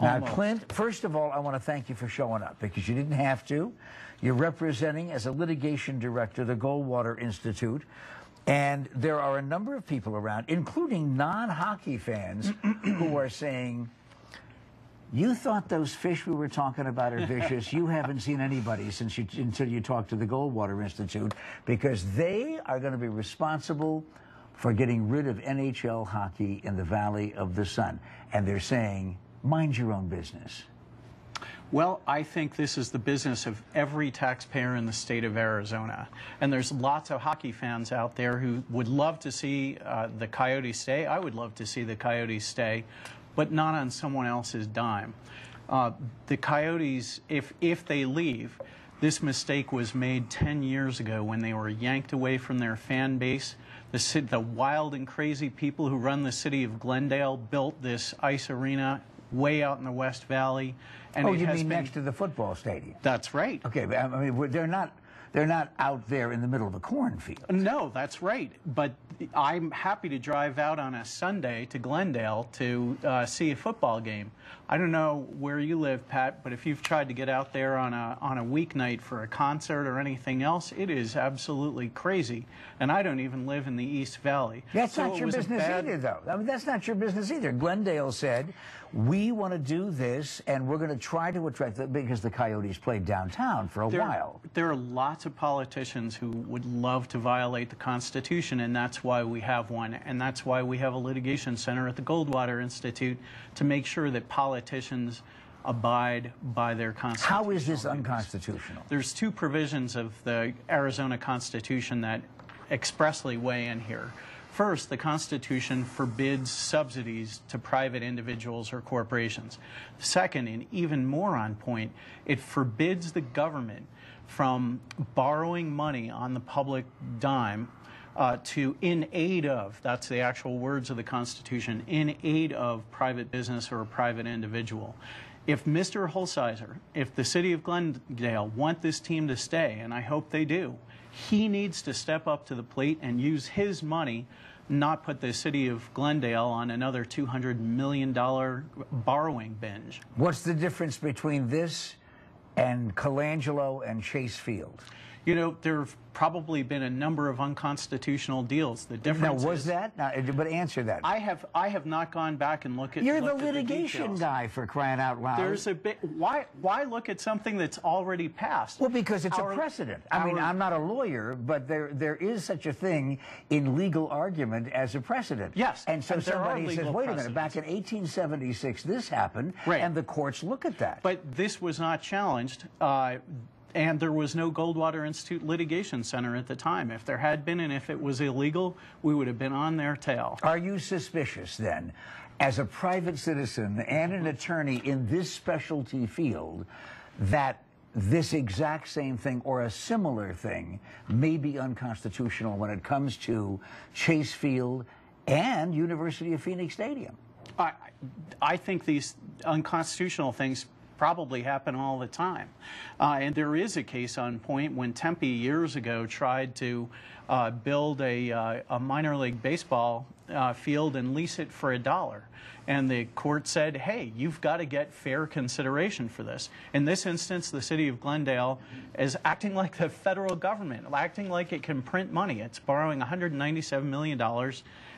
Now, Clint, first of all, I want to thank you for showing up, because you didn't have to. You're representing, as a litigation director, the Goldwater Institute, and there are a number of people around, including non-hockey fans, who are saying, you thought those fish we were talking about are vicious. You haven't seen anybody until you talked to the Goldwater Institute, because they are going to be responsible for getting rid of NHL hockey in the Valley of the Sun. And they're saying, mind your own business. Well, I think this is the business of every taxpayer in the state of Arizona. And there's lots of hockey fans out there who would love to see the Coyotes stay. I would love to see the Coyotes stay, but not on someone else's dime. The Coyotes, if they leave, this mistake was made 10 years ago when they were yanked away from their fan base. The wild and crazy people who run the city of Glendale built this ice arena way out in the West Valley. And oh, you mean next to the football stadium? That's right. Okay, but I mean, they're not out there in the middle of a cornfield. No, that's right. But I'm happy to drive out on a Sunday to Glendale to see a football game. I don't know where you live, Pat, but if you've tried to get out there on a weeknight for a concert or anything else, it is absolutely crazy. And I don't even live in the East Valley. That's not your business either, though. I mean, that's not your business either. Glendale said, we want to do this, and we're going to try to attract them, because the Coyotes played downtown for a while. There are lots of politicians who would love to violate the Constitution, and that's why we have one. And that's why we have a litigation center at the Goldwater Institute to make sure that politicians abide by their Constitution. How is this unconstitutional? There's two provisions of the Arizona Constitution that expressly weigh in here. First, the Constitution forbids subsidies to private individuals or corporations. Second, and even more on point, it forbids the government from borrowing money on the public dime in aid of, that's the actual words of the Constitution, in aid of private business or a private individual. If Mr. Holsizer, if the city of Glendale want this team to stay, and I hope they do, he needs to step up to the plate and use his money, not put the city of Glendale on another $200 million borrowing binge. What's the difference between this and Colangelo and Chase Field? You know, there have probably been a number of unconstitutional deals. The difference now, was that? Now, but answer that. I have not gone back and looked at. You're the litigation guy, for crying out loud. There's a bit. Why look at something that's already passed? Well, because it's a precedent. I mean, I'm not a lawyer, but there is such a thing in legal argument as a precedent. Yes. And so somebody says, wait a minute, back in 1876, this happened, right, and the courts look at that. But this was not challenged. And there was no Goldwater Institute litigation center at the time. If there had been, and if it was illegal, we would have been on their tail. Are you suspicious, then, as a private citizen and an attorney in this specialty field, that this exact same thing or a similar thing may be unconstitutional when it comes to Chase Field and University of Phoenix Stadium? I think these unconstitutional things probably happen all the time. And there is a case on point when Tempe years ago tried to build a minor league baseball field and lease it for $1. And the court said, hey, you've got to get fair consideration for this. In this instance, the city of Glendale is acting like the federal government, acting like it can print money. It's borrowing $197 million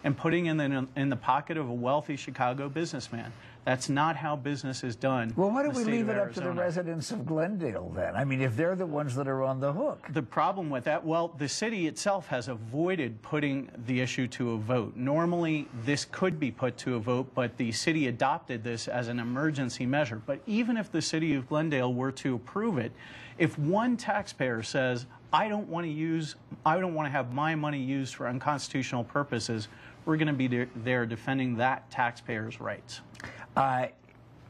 and putting it in the pocket of a wealthy Chicago businessman. That's not how business is done. Well, why don't we leave it up to the residents of Glendale, then? I mean, if they're the ones that are on the hook. The problem with that, well, the city itself has avoided putting the issue to a vote. Normally, this could be put to a vote, but the city adopted this as an emergency measure. But even if the city of Glendale were to approve it, if one taxpayer says, I don't want to have my money used for unconstitutional purposes, we're going to be there defending that taxpayer's rights.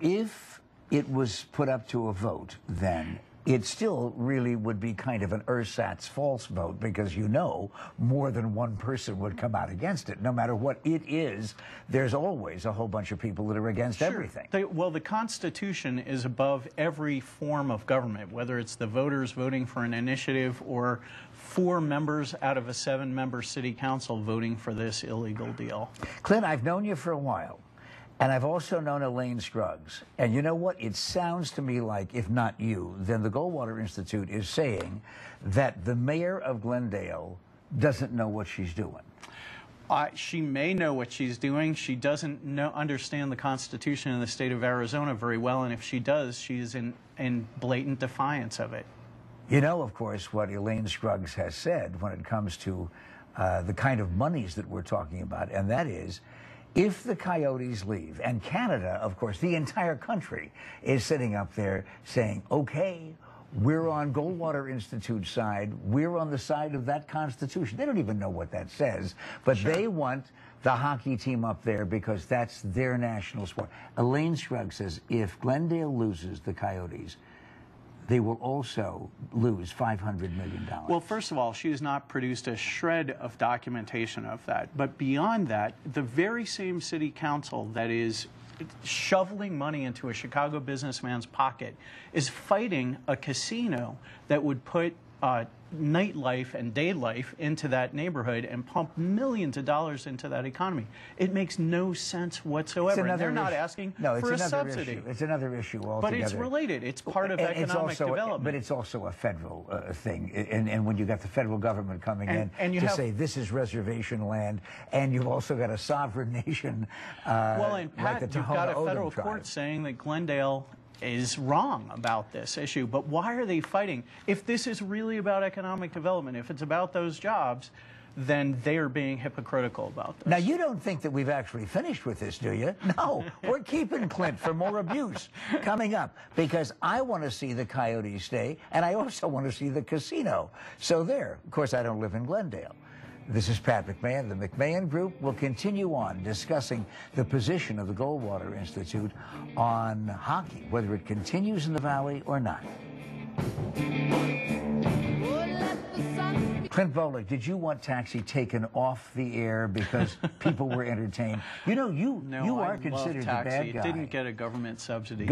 If it was put up to a vote, then it still really would be kind of an ersatz false vote, because you know more than one person would come out against it. No matter what it is, there's always a whole bunch of people that are against everything. Well, the Constitution is above every form of government, whether it's the voters voting for an initiative or 4 members out of a 7-member city council voting for this illegal deal. Clint, I've known you for a while. And I've also known Elaine Scruggs. And you know what? It sounds to me like, if not you, then the Goldwater Institute is saying that the mayor of Glendale doesn't know what she's doing. She may know what she's doing. She doesn't understand the Constitution in the state of Arizona very well, and if she does, she is in blatant defiance of it. You know, of course, what Elaine Scruggs has said when it comes to the kind of monies that we're talking about, and that is, if the Coyotes leave, and Canada, of course, the entire country is sitting up there saying, okay, we're on Goldwater Institute's side, we're on the side of that Constitution. They don't even know what that says, but sure, they want the hockey team up there because that's their national sport. Elaine Scruggs says if Glendale loses the Coyotes, they will also lose $500 million. Well, first of all, she has not produced a shred of documentation of that. But beyond that, the very same city council that is shoveling money into a Chicago businessman's pocket is fighting a casino that would put nightlife and day life into that neighborhood and pump millions of dollars into that economy. It makes no sense whatsoever. And they're not asking for a subsidy. Issue. It's another issue altogether. But it's related. It's part of economic development. But it's also a federal thing. And when you've got the federal government coming in to say this is reservation land, and you've also got a sovereign nation and Pat, like the you've got a federal court saying that Glendale is wrong about this issue, but why are they fighting? If this is really about economic development, if it's about those jobs, then they are being hypocritical about this. Now, you don't think that we've actually finished with this, do you? No, we're keeping Clint for more abuse coming up, because I want to see the Coyotes stay, and I also want to see the casino. So there. Of course, I don't live in Glendale. This is Pat McMahon. The McMahon Group will continue on discussing the position of the Goldwater Institute on hockey, whether it continues in the Valley or not. Clint Bolick, did you want Taxi taken off the air because people were entertained? You know, you are considered the bad guy. It didn't get a government subsidy.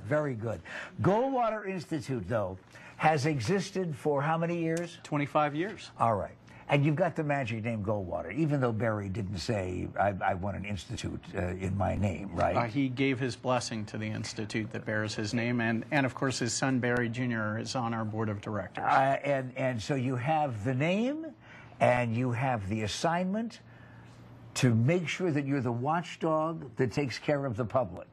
Very good. Goldwater Institute, though, has existed for how many years? 25 years. All right. And you've got the magic name Goldwater, even though Barry didn't say, I want an institute in my name, right? He gave his blessing to the institute that bears his name, and of course his son Barry Jr. is on our board of directors. And so you have the name, and you have the assignment to make sure that you're the watchdog that takes care of the public,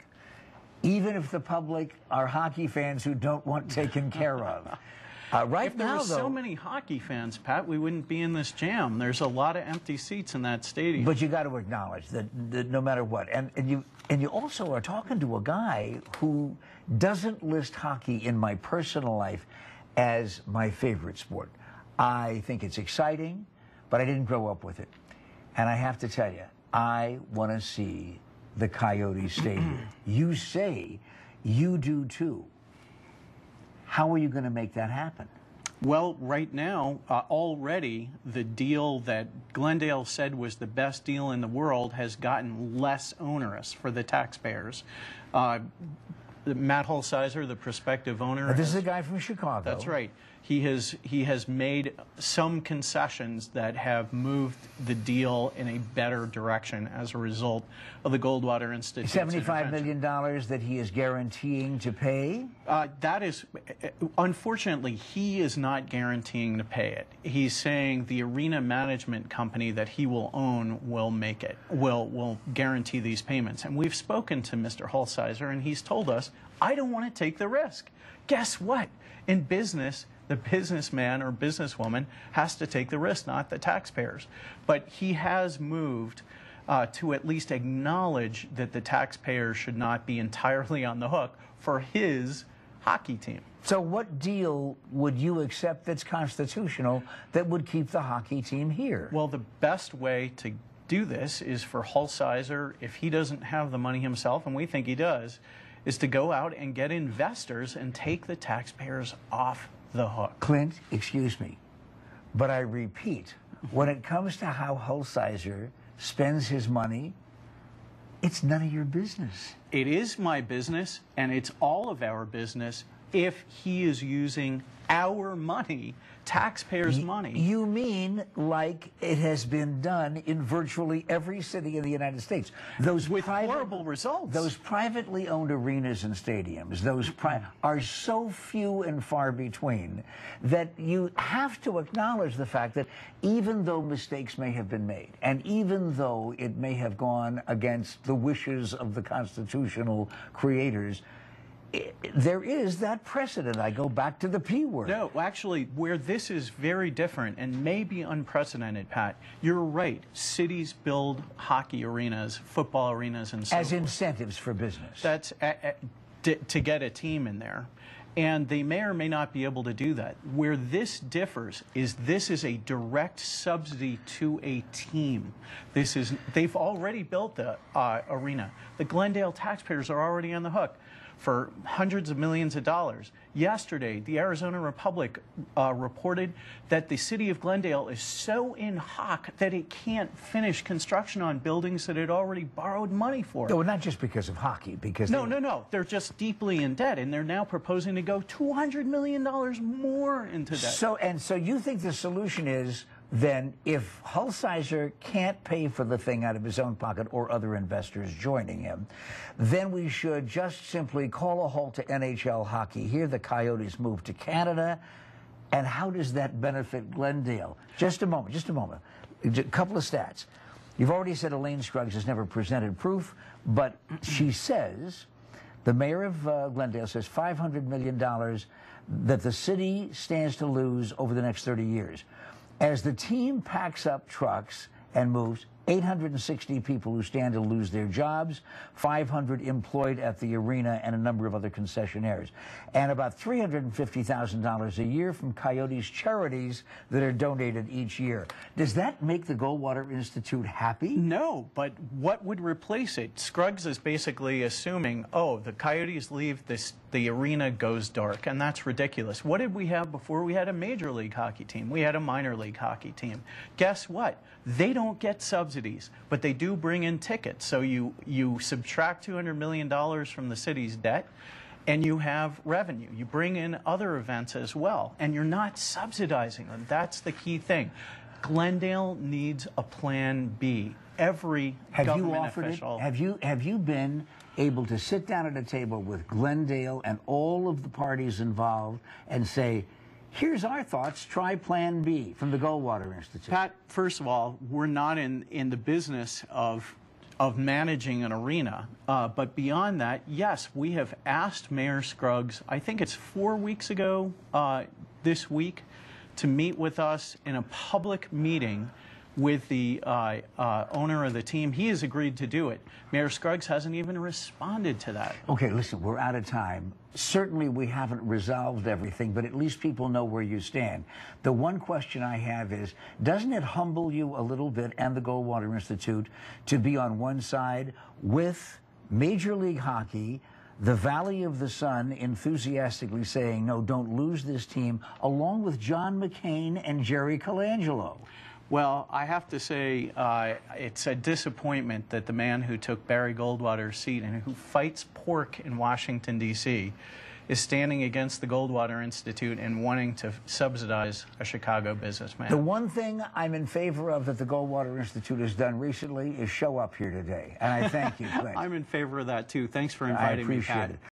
even if the public are hockey fans who don't want taken care of. If there were so many hockey fans, Pat, we wouldn't be in this jam. There's a lot of empty seats in that stadium. But you got to acknowledge that no matter what, and you also are talking to a guy who doesn't list hockey in my personal life as my favorite sport. I think it's exciting, but I didn't grow up with it. And I have to tell you, I want to see the Coyotes Stadium. You say you do too. How are you going to make that happen? Well, right now, already the deal that Glendale said was the best deal in the world has gotten less onerous for the taxpayers. Matt Holsizer, the prospective owner. This is a guy from Chicago. That's right. He has made some concessions that have moved the deal in a better direction as a result of the Goldwater Institute. $75 million that he is guaranteeing to pay? That is, unfortunately, he is not guaranteeing to pay it. He's saying the arena management company that he will own will make it, will guarantee these payments. And we've spoken to Mr. Holsizer, and he's told us, I don't want to take the risk. Guess what? In business, the businessman or businesswoman has to take the risk, not the taxpayers. But he has moved to at least acknowledge that the taxpayers should not be entirely on the hook for his hockey team. So what deal would you accept that's constitutional that would keep the hockey team here? Well, the best way to do this is for Holsizer, if he doesn't have the money himself, and we think he does, is to go out and get investors and take the taxpayers off the hook. Clint, excuse me, but I repeat, when it comes to how Holsizer spends his money, it's none of your business. It is my business, and it's all of our business if he is using our money, taxpayers' money. You mean like it has been done in virtually every city in the United States? Those with horrible results. Those privately owned arenas and stadiums, are so few and far between that you have to acknowledge the fact that even though mistakes may have been made, and even though it may have gone against the wishes of the constitutional creators, there is that precedent. I go back to the P word. No, actually, where this is very different and maybe unprecedented, Pat, you're right. Cities build hockey arenas, football arenas, and so as forth. Incentives for business. That's to get a team in there. And they may or may not be able to do that. Where this differs is this is a direct subsidy to a team. They've already built the arena. The Glendale taxpayers are already on the hook for hundreds of millions of dollars. Yesterday, the Arizona Republic reported that the city of Glendale is so in hock that it can't finish construction on buildings that it already borrowed money for. No, not just because of hockey, because... No. They're just deeply in debt, and they're now proposing to go $200 million more into debt. So you think the solution is, then, if Hulsizer can't pay for the thing out of his own pocket or other investors joining him, then we should just simply call a halt to NHL hockey here. The Coyotes move to Canada. And how does that benefit Glendale? Just a moment. A couple of stats. You've already said Elaine Scruggs has never presented proof, but she says, the mayor of Glendale says $500 million that the city stands to lose over the next 30 years. As the team packs up trucks and moves, 860 people who stand to lose their jobs, 500 employed at the arena, and a number of other concessionaires, and about $350,000 a year from Coyotes charities that are donated each year. Does that make the Goldwater Institute happy? No, but what would replace it? Scruggs is basically assuming, oh, the Coyotes leave, the arena goes dark, and that's ridiculous. What did we have before? We had a major league hockey team. We had a minor league hockey team. Guess what? They don't get subsidies, but they do bring in tickets. So you subtract $200 million from the city's debt, and you have revenue. You bring in other events as well, and you're not subsidizing them. That's the key thing. Glendale needs a plan B. Every government official... Have you been able to sit down at a table with Glendale and all of the parties involved and say, here's our thoughts, try Plan B from the Goldwater Institute? Pat, first of all, we're not in the business of managing an arena. But beyond that, yes, we have asked Mayor Scruggs, I think it's 4 weeks ago this week, to meet with us in a public meeting with the owner of the team. He has agreed to do it. Mayor Scruggs hasn't even responded to that. Okay, listen, we're out of time. Certainly we haven't resolved everything, but at least people know where you stand. The one question I have is, doesn't it humble you a little bit and the Goldwater Institute to be on one side with Major League Hockey, the Valley of the Sun enthusiastically saying, no, don't lose this team, along with John McCain and Jerry Colangelo? Well, I have to say it's a disappointment that the man who took Barry Goldwater's seat and who fights pork in Washington, D.C., is standing against the Goldwater Institute and wanting to subsidize a Chicago businessman. The one thing I'm in favor of that the Goldwater Institute has done recently is show up here today, and I thank you, Clint. I'm in favor of that, too. Thanks for inviting me, Pat. I appreciate it.